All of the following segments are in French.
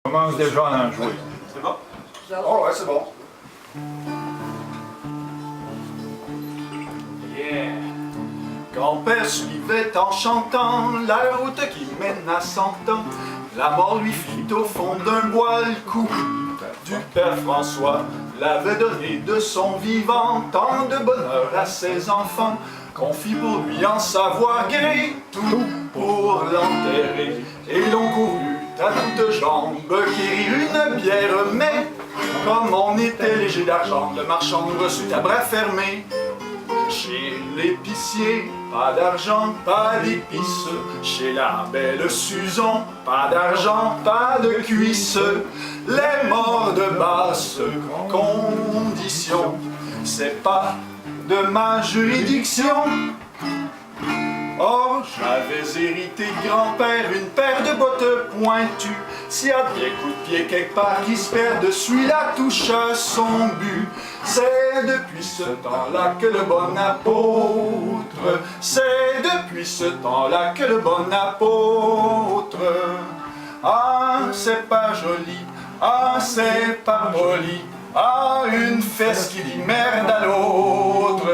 On commence déjà à en jouer. C'est bon? Oh ouais, c'est bon. Yeah! Grand-père suivait en chantant la route qui mène à 100 ans. La mort lui fit au fond d'un bois le coup du père François. L'avait donné de son vivant tant de bonheur à ses enfants qu'on fit pour lui en savoir gré tout pour l'enterrer. Et l'on courut à toutes jambes quérir une bière, mais comme on était léger d'argent, le marchand nous reçut à bras fermés. Chez l'épicier, pas d'argent, pas d'épices. Chez la belle Suzon, pas d'argent, pas de cuisses. Les morts de basse condition, c'est pas de ma juridiction. Or, j'avais hérité de grand-père une paire de bottes pointues. S'il y a des coups de pied quelque part qui se perdent, celui-là touche à son but. C'est depuis ce temps-là que le bon apôtre, c'est depuis ce temps-là que le bon apôtre. Ah, c'est pas joli, ah, c'est pas poli, ah, une fesse qui dit merde à l'autre.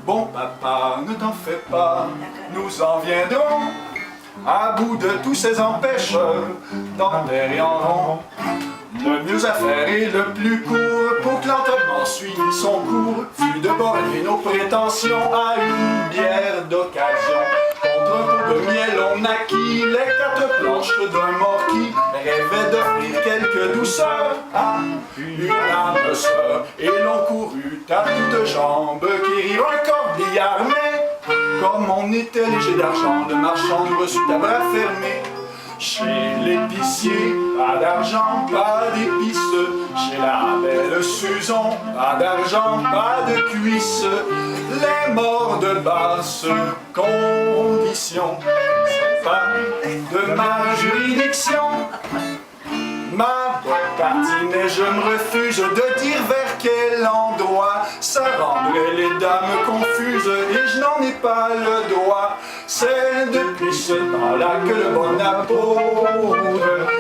Bon papa, ne t'en fais pas, nous en viendrons à bout de tous ces empêcheurs d'enterrer en rond. Le mieux à faire et le plus court pour que l'enterrement suive son cours fut de borner nos prétentions à une bière d'occasion. Contre un pot de miel on acquis les 4 planches d'un mort qui rêvait d'offrir quelques douceurs à une âme sœur. Et l'on courut à toutes jambes quérir un corbillard, mais comme on était léger d'argent, le marchand nous reçut à bras fermés. Chez l'épicier, pas d'argent, pas d'épices. Chez la belle Suzon, pas d'argent, pas de cuisses. Les morts de basse condition, c'est pas de ma juridiction. Ma bonne partie, mais je me refuse de dire vers quel endroit. Ça rendrait les dames confuses et je n'en ai pas le droit. C'est depuis ce temps-là que le bon apôtre,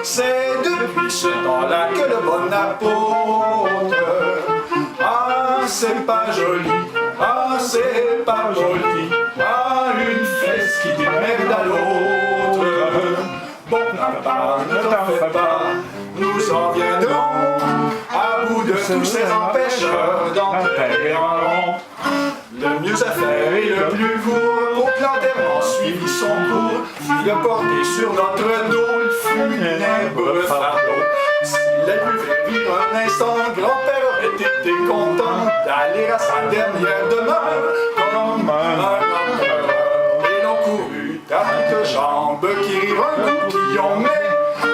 c'est depuis ce temps-là que le bon apôtre. Ah, c'est pas joli, ah, c'est pas poli, ah, une fesse qui dit merde à l'autre. Bon papa, ne t'en fais pas, nous en viendrons à bout de tous ces empêcheurs d'enterrer en rond. Le mieux à faire et le plus court pour que l'enterrement suive son cours fut de porter sur notre dos le funèbre fardeau. S'il avait pu vivre un instant, grand-père aurait été content d'aller à sa dernière demeure comme un empereur. Et l'on courut à toutes jambes qui rirent un coupillon, mais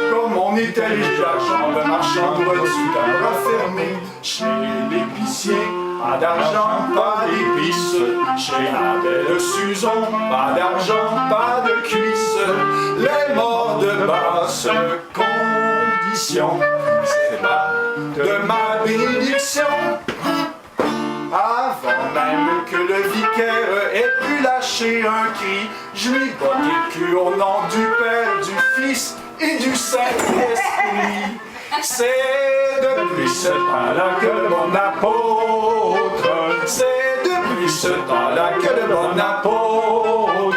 comme on était léger d'argent, le marchand nous reçut à bras fermés. Chez l'épicier, pas d'argent, pas d'épices. Chez la belle Suzon, pas d'argent, pas de cuisses. Les morts de basse condition, c'est pas de ma bénédiction. Avant même que le vicaire ait pu lâcher un cri, je lui bottai le cul au nom du Père, du Fils et du Saint-Esprit. C'est depuis ce temps-là que le bon apôtre, c'est depuis ce temps-là que le bon apôtre.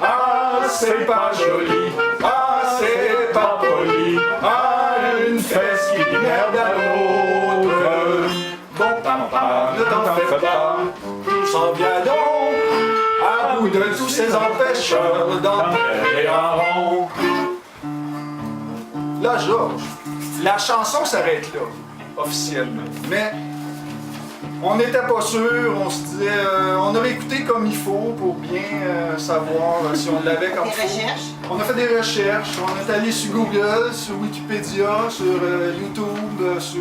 Ah, c'est pas joli, ah, c'est pas poli, ah, une fesse qui dit merde à l'autre. Bon papa, ne t'en fais pas, nous en viendrons à bout de tous ces empêcheurs d'enterrer en rond. Là, Georges, la chanson s'arrête là, officiellement. Mais on n'était pas sûr, on se disait, on aurait écouté comme il faut pour bien savoir si on l'avait comme il faut. On a fait des recherches, on est allé sur Google, sur Wikipédia, sur YouTube, sur...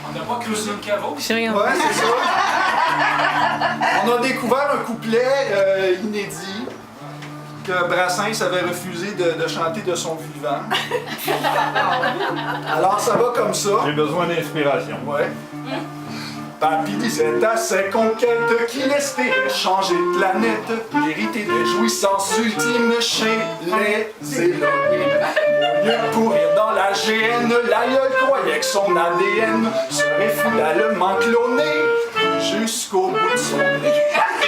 On n'a pas creusé le caveau? C'est rien. Ouais, c'est ça. On a découvert un couplet inédit que Brassens avait refusé de chanter de son vivant. Alors ça va comme ça. J'ai besoin d'inspiration. Ouais. Papy disait à ses conquêtes qu'il espérait changer de planète, hériter des jouissances ultimes chez les Élohim. lieu de pourrir dans la GN, l'aïeul croyait que son ADN serait finalement cloné jusqu'au bout de son nez.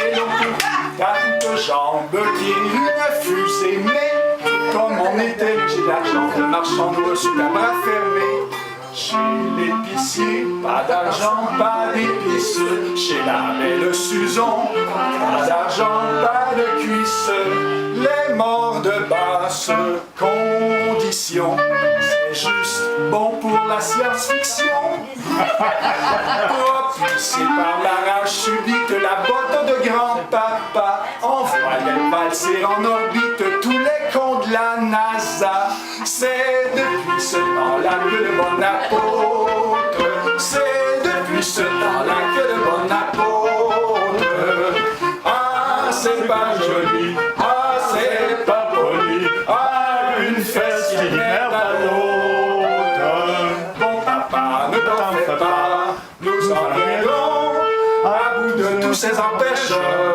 Et l'on court quatre jambes qui une fusée, mais comme on était, j'ai l'argent, le marchand nous reçut à bras fermés. Chez l'épicier, pas d'argent, pas d'épices. Chez la belle Suzon, pas d'argent, pas de cuisses. Les morts de basse condition, c'est juste bon pour la science-fiction. Propulsé par la rage subite, la botte de grand-papa envoyait valser en orbite tous les cons de la NASA. C'est depuis ce temps-là que le bon apôtre, c'est depuis ce temps-là que le bon apôtre. Ah, c'est pas joli, ah, c'est pas poli, ah, une fesse qui merde à l'autre. Bon papa, ne t'en fais pas, nous en viendrons à bout de tous ces empêcheurs.